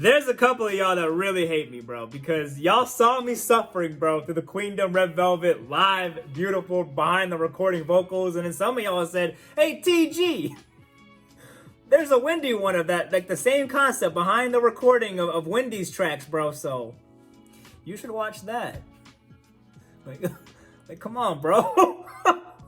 There's a couple of y'all that really hate me, bro, because y'all saw me suffering, bro, through the Queendom Red Velvet live, beautiful, behind the recording vocals, and then some of y'all said, hey, TG, there's a Wendy one of that, like the same concept behind the recording of Wendy's tracks, bro, so you should watch that. Like come on, bro.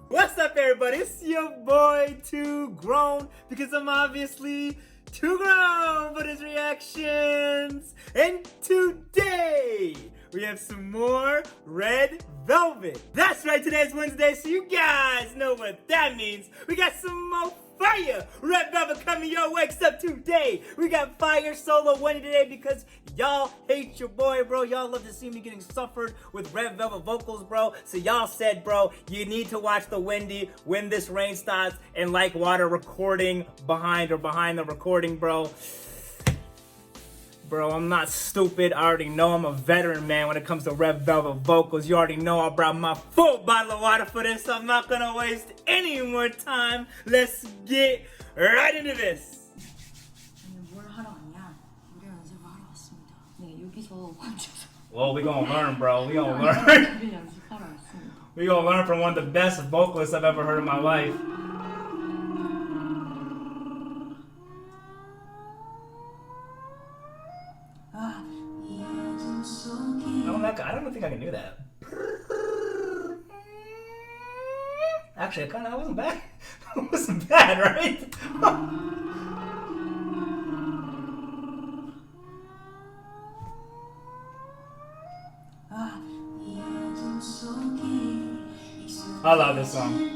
What's up, everybody? It's your boy, Too Grown, because I'm obviously too grown for his reactions. And today, we have some more Red Velvet. That's right, today's Wednesday, so you guys know what that means. We got some more fire Red Velvet coming your way, except today we got fire solo Wendy today because y'all hate your boy, bro. Y'all love to see me getting suffered with Red Velvet vocals, bro. So y'all said, bro, you need to watch the Wendy When This Rain Stops and Like Water recording behind the recording, bro. Bro, I'm not stupid. I already know I'm a veteran, man, when it comes to Red Velvet vocals. You already know I brought my full bottle of water for this, so I'm not gonna waste any more time. Let's get right into this. 뭘 하러 왔냐? 노래 연습을 하러 왔습니다. 네, 여기서 관주에서 Well, we gonna learn, bro. We gonna learn. 노래 연습하러 왔습니다. We gonna learn from one of the best vocalists I've ever heard in my life. I don't think I can do that. Actually, that wasn't bad. It wasn't bad, right? I love this song.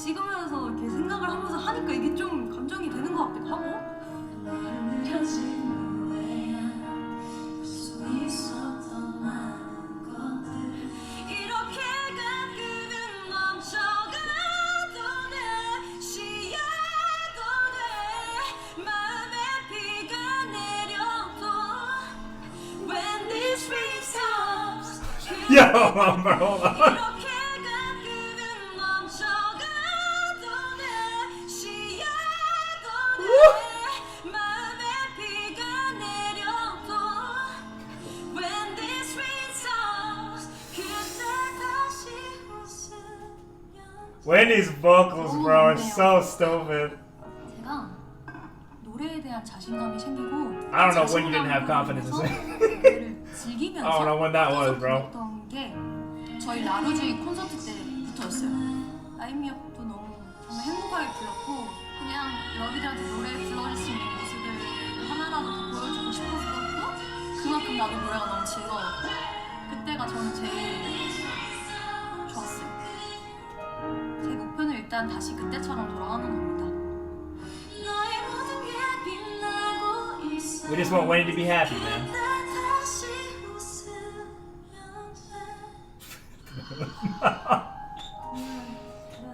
찍으면서 이렇게 생각을 하면서 하니까 이게 좀 감정이 되는 것 같기도 하고. Yo, bro. Wendy's vocals, bro, are so stupid. 제가 노래에 대한 자신감이 생기고. I don't know when you didn't have confidence in singing. 노래를 즐기면서. I don't know when that was, bro. 불렀던 게 저희 라루지 콘서트 때부터였어요. 라임미업도 너무 정말 행복하게 불렀고 그냥 여기들한테 노래 불러줄 수 있는 모습을 하나라도 더 보여주고 싶었었고 그만큼 나도 노래가 너무 즐거웠고 그때가 저는 제일 좋았어요. 제 목표는 일단 다시 그때처럼 돌아가는 겁니다. We just want Wendy to be happy, man.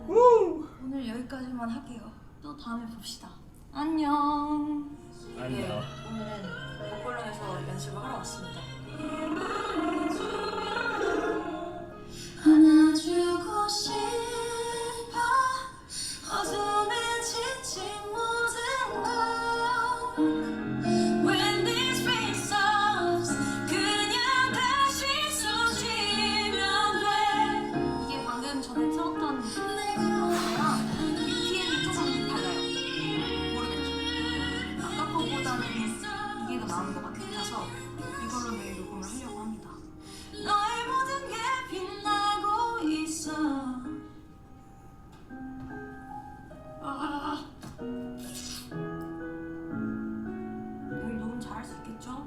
Woo! 오늘 여기까지만 할게요. 또 다음에 봅시다. 안녕. 안녕. 예, 오늘은 목걸롱에서 연습을 하러 왔습니다. 안아주고 싶어 어둠에 지친 모든 걸 When this rain stops 그냥 다시 쏟으면 돼 이게 방금 전에 틀었던 노래랑 BPM이 조금 달라요. 모르겠죠? 아까 거보다는 이게 더 나은 것 같아서 이걸로 매일 녹음을 하려고 합니다. 너의 모든 게 빛나고 있어. 내일 녹음 잘할 수 있겠죠?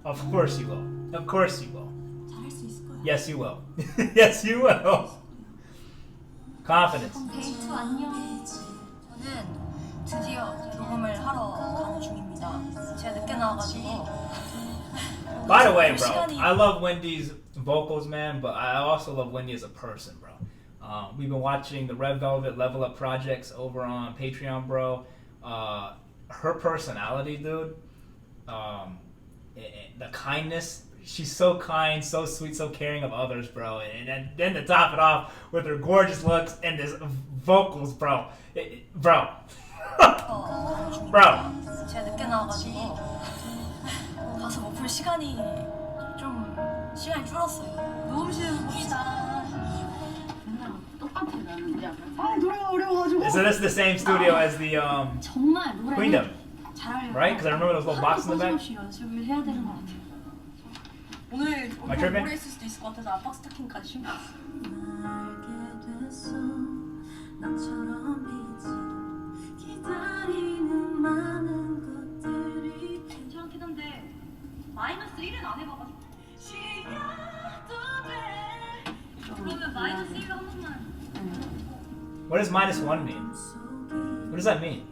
Of course you will. Of course you will. 잘할 수 있을 거야. Yes, you will. Yes, you will. Confidence. 그럼 데이트 안녕. 저는 드디어 녹음을 하러 가는 중입니다. 제가 늦게 나와가지고. By the way, bro, I love Wendy's vocals, man, but I also love Wendy as a person, bro. We've been watching the Red Velvet Level Up projects over on Patreon, bro. Her personality, dude, the kindness. She's so kind, so sweet, so caring of others, bro. And then to top it off with her gorgeous looks and this vocals, bro. Bro. Bro. 제가 늦게 나와가지고 가서 뭐 볼 시간이 줄었어요. 녹음실 봅시다. 똑같아 나는 아 노래가 어려워가지고. So this is the same studio as the 정말 노래를 Queendom, 잘하려고 right? Because I remember those little boxes in the back. 없이 연습을 해야 되는 것 같아요. 오늘 tripping? 오래 있을 수도 있을 것 같아서 압박 스타킹까지 신고 왔어요. 괜찮긴 한데 마이너스 1은 안 해봐가지고. 그러면 마이너스 1로 한 번만. What does -1 mean? What does that mean?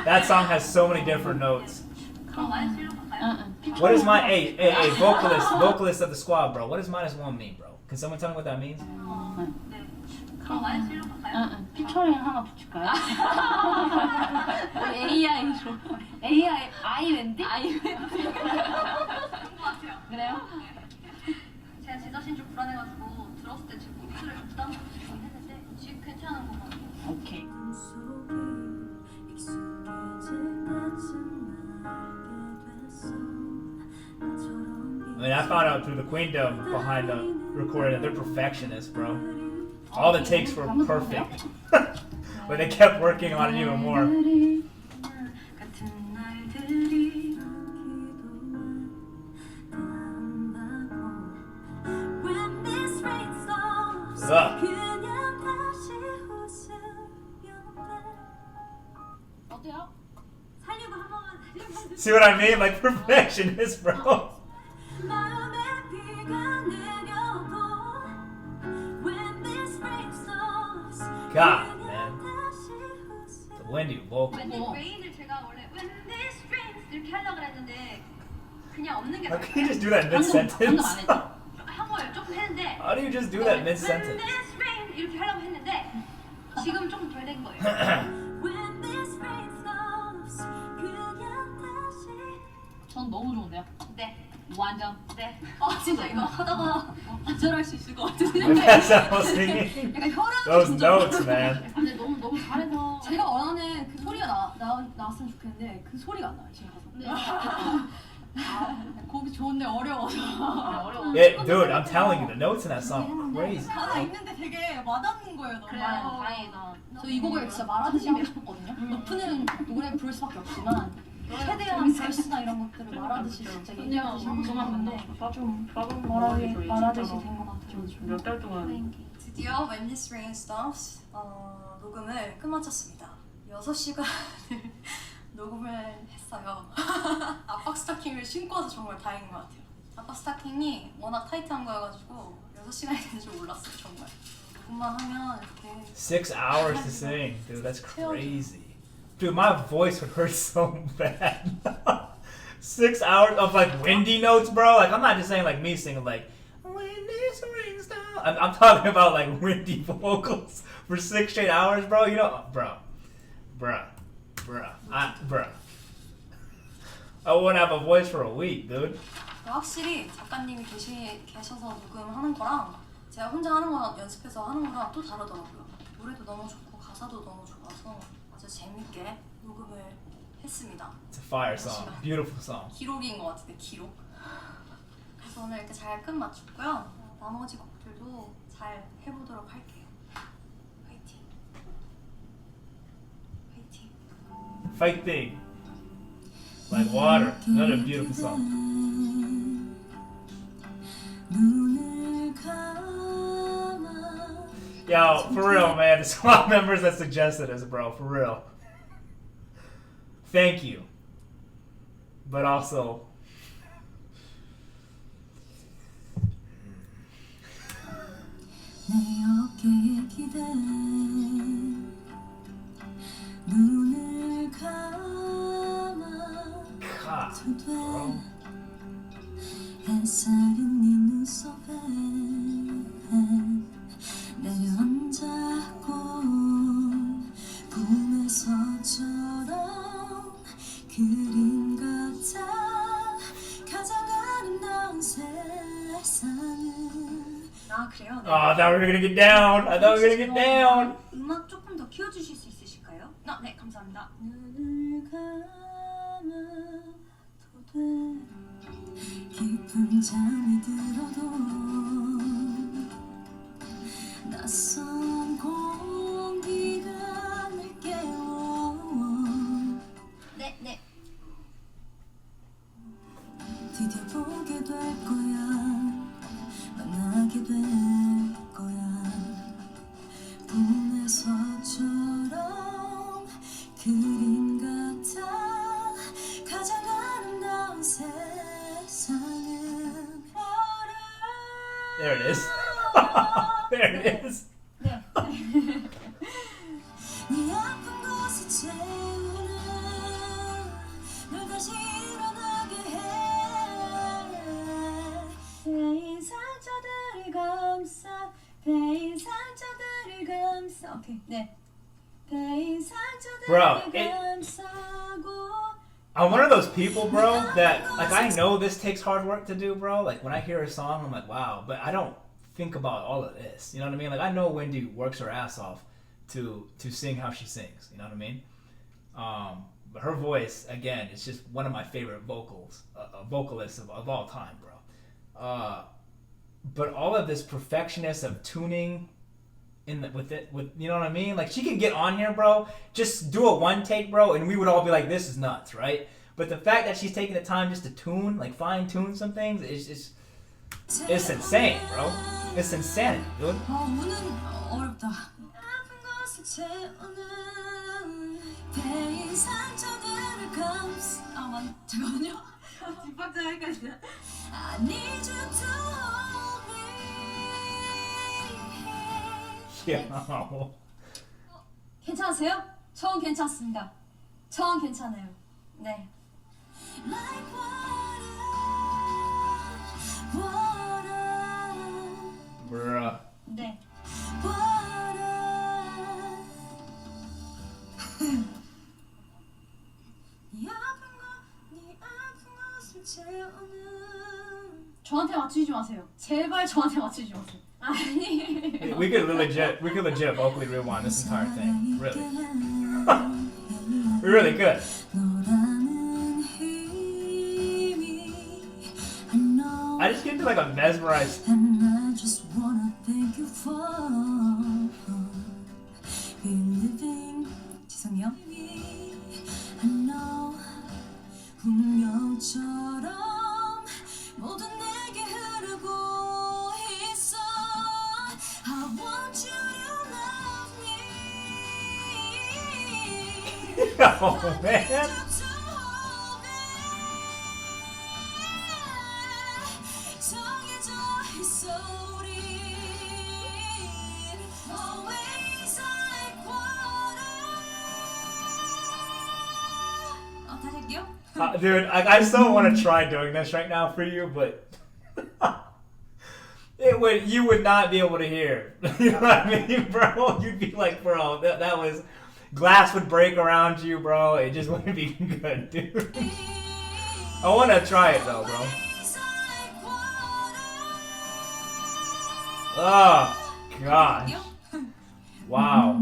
That song has so many different notes. 그럼 마이너스 1로 갈까요? What is my vocalist of the squad, bro? What does -1 mean, bro? Can someone tell me what that means? 네. 그럼 마이너스 1로 갈까요? 피처링 하나 붙일까요? AI로 AI 아이 웬디? 그래요? 제가 제 자신 좀 불안해가지고 들었을 때 지금 목소리를 부담스럽게 좀 했는데 지금 괜찮은 것 같아요. 오케이. I mean, I found out through the Queendom behind the recording that they're perfectionists, bro. All the takes were perfect. But they kept working on it even more. Ugh. 어때요? See what I mean? Like perfectionist, bro. God, man. The Wendy vocal. 웬디 레인을 제가 원래 When this rains 이렇게 하려고 했는데 그냥 없는 게 How can you just do that mid 방금 안 sentence? 했죠? 한 거예요. 조금 했는데 How do you just do that mid When sentence? this rain 이렇게 하려고 했는데 지금 조금 덜 된 거예요. 전 너무 좋은데요? 네. 완전. 네. 진짜 이거 하다가 기절할 수 있을 것 같은 That's how I was singing. 약간 혈압이 Those 진짜 notes, man. 근데 너무 잘해서 제가 원하는 그 소리가 나왔으면 좋겠는데 그 소리가 안 나요 지금 가서. 네. 곡이 좋은데 어려워서. 어려워. Yeah, dude, I'm telling you, the notes in that song are crazy. 가사 있는데 되게 와닿는 거예요. 너무. 그래요. 다행이다. 저 이 곡을 진짜 말하듯이 하고 싶었거든요. 높은 노래 부를 수밖에 없지만 최대한 벌스나 이런 것들을 말하듯이 진짜 얘기하듯이 하고 싶었는데 좀 말하듯이 된 것 같아요. 몇달 동안 드디어 When This Rain Stops 녹음을 끝마쳤습니다. 6시간을 녹음을 했어요. 압박 스타킹을 신고 와서 정말 다행인 것 같아요. 압박 스타킹이 워낙 타이트한 거여가지고 6시간이 되는 줄 몰랐어요. 정말 녹음만 하면 이렇게 6 hours to sing, dude. That's crazy. Dude, my voice would hurt so bad. 6 hours of like windy notes, bro. Like I'm not just saying like me singing like when this rings down. I'm talking about like windy vocals for 6 straight hours, bro. You know, bruh. I wouldn't have a voice for a week, dude. 확실히 작가님이 계셔서 녹음하는 거랑 제가 혼자 하는 거 연습해서 하는 거랑 또 다르더라고요. 노래도 너무 좋고 가사도 너무 좋아서 아주 재밌게 녹음을 했습니다. It's a fire song, beautiful song. 기록인 것 같은데 기록. 그래서 오늘 이렇게 잘 끝 맞췄고요. 나머지 곡들도 잘 해보도록 할게요. 화이팅. 화이팅. Fighting like water. Another beautiful song. Yo, for real, man. The squad members that suggested us, bro. For real. Thank you. But also, God. bro. 햇살은 네 눈썹에 내려앉았고 꿈에서처럼 그림 같아 가장 아름다운 세상은. 아 그래요? 네. Oh, I thought we were gonna get down. I thought we were gonna get down. 음악 조금 더 키워주실 수 있으실까요? 네 감사합니다. 눈을 감아도 돼 깊은 잠이 들어도 낯선 공기가 날 깨워. 네. 드디어 보게 될 거야 만나게 될 거야 꿈에서처럼 그림 같아 가장 아름다운 세상은. There it is. There it is. 네. 네 아픈 곳을 채우는 널 다시 일어나게 해. 베인 상처들을 감싸 베인 상처들을 감싸. 오케이 네. 베인 Bro, 상처들을 it- 감싸고. I'm one of those people, bro, that like I know this takes hard work to do, bro. Like when I hear a song, I'm like, wow, but I don't think about all of this. You know what I mean? Like I know Wendy works her ass off to sing how she sings. You know what I mean? But her voice, again, is just one of my favorite vocalists of all time, bro. But all of this perfectionist of tuning with you know what I mean? Like she could get on here, bro, just do a one take, bro, and we would all be like, this is nuts, right? But the fact that she's taking the time just to tune, like fine tune some things, is just it's insane, bro. It's insanity, dude. 오늘 어렵다. 아픈 곳을 채우는 베인 상처들을 감싸. 잠깐만요. 뒷박자 헷갈리네. I need you to hold me. Yeah. 괜찮으세요? 전 괜찮습니다. 전 괜찮아요. 네. Like water. Bruh. 네. 저한테 맞추지 마세요. 제발 저한테 맞추지 마세요. 아니. We could legit vocally rewind this entire thing. Really. We really could. I just get into like a mesmerized. And I just wanna thank you for believing. 죄송해요. I know 운명처럼 모두 내게 흐르고 있어. I want you to love me. Oh man. 정해져 있어 우리. Always like water. 다시 할게요. Dude, I so want to try doing this right now for you, but you would not be able to hear. You know what I mean, bro? You'd be like, bro, that was glass would break around you, bro. It just wouldn't be good, dude. I want to try it though, bro. Oh gosh! Wow.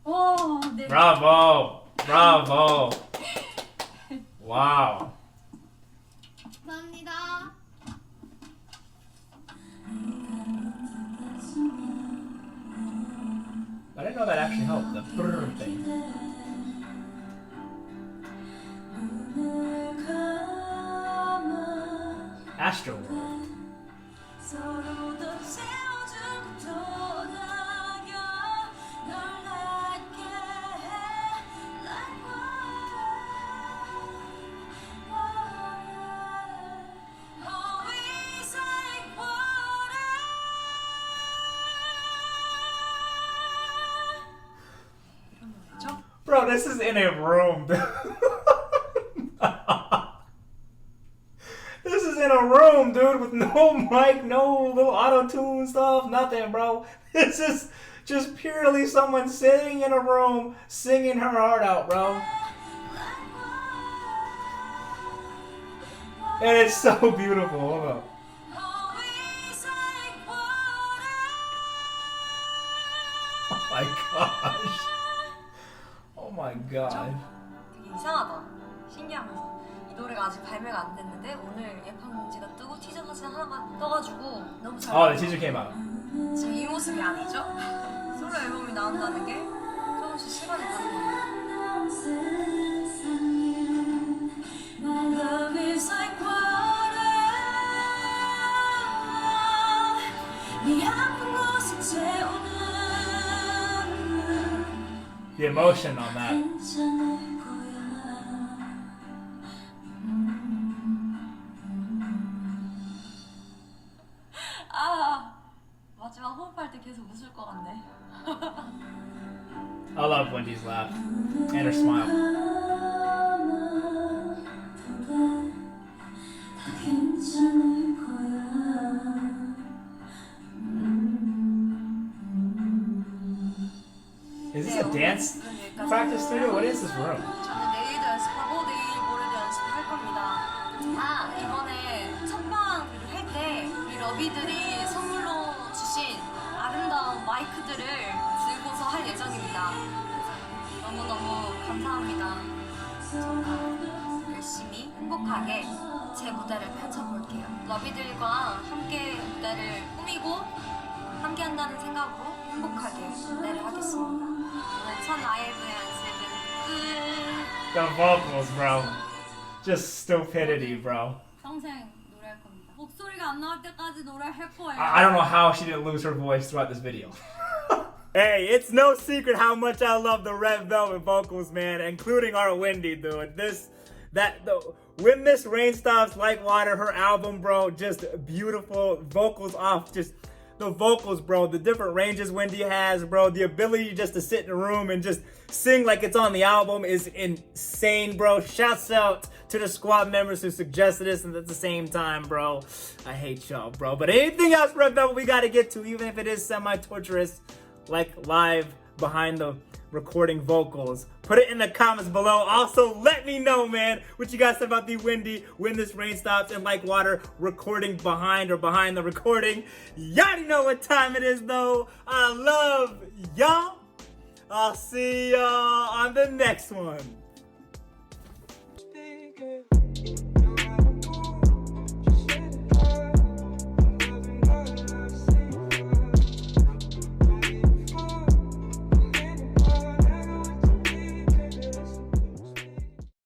오, 네. Bravo! Bravo! Wow. 감사합니다. I didn't know that actually helped, the brr thing. Astroworld. 서로 더 세워주고 떠나려 널 낫게 해 like water. Always like water. 저? Bro, Bro, this is in a room. This is in a room, dude, with no mic, no little auto-tune stuff, nothing, bro. This is just purely someone sitting in a room singing her heart out, bro. And it's so beautiful. Hold up. Oh my gosh. Oh my god. 되게 이상하다. 신기하면서. 이 노래가 아직 발매가 안 됐는데 오늘 예판공지가 뜨고 티저 사진 하나가 떠가지고 너무 잘 Oh, the teaser came out. 지금 이 모습이 아니죠? 솔로 앨범이 나온다는 게 조금씩 시간이 가는 거예요. Love is like water. 네 아픈 곳을 채우는 The emotion on that. 괜찮을 거야. 아 마지막 호흡할 때 계속 웃을 것 같네. I love Wendy's laugh and her smile. 괜찮을 거야. Is this a dance practice studio? What is this room? 저는 내일도 연습하고 내일 모레도 연습할 겁니다. 아 이번에 첫방을 할 때 우리 러비들이 선물로 주신 아름다운 마이크들을 들고서 할 예정입니다. 너무너무 감사합니다. 정말 열심히 행복하게 제 무대를 펼쳐볼게요. 러비들과 함께 무대를 꾸미고 함께 한다는 생각으로 행복하게 무대를 하겠습니다. 오늘 첫 라이브 연습은 끝! The vocals, bro. Just stupidity, bro. 평생 노래할 겁니다. 목소리가 안 나올 때까지 노래할 거예요. I don't know how she didn't lose her voice throughout this video. Hey, it's no secret how much I love the Red Velvet vocals, man, including our Wendy, dude. When This Rain Stops Like Water, her album, bro, just beautiful vocals off, just the vocals, bro, the different ranges Wendy has, bro, the ability just to sit in a room and just sing like it's on the album is insane, bro. Shouts out to the squad members who suggested this, and at the same time, bro, I hate y'all, bro. But anything else, Red Velvet, we gotta get to, even if it is semi-torturous, like live behind the recording vocals. Put it in the comments below. Also, let me know, man, what you guys think about the Wendy, When This Rain Stops and Like Water recording behind the recording. Y'all already know what time it is, though. I love y'all. I'll see y'all on the next one.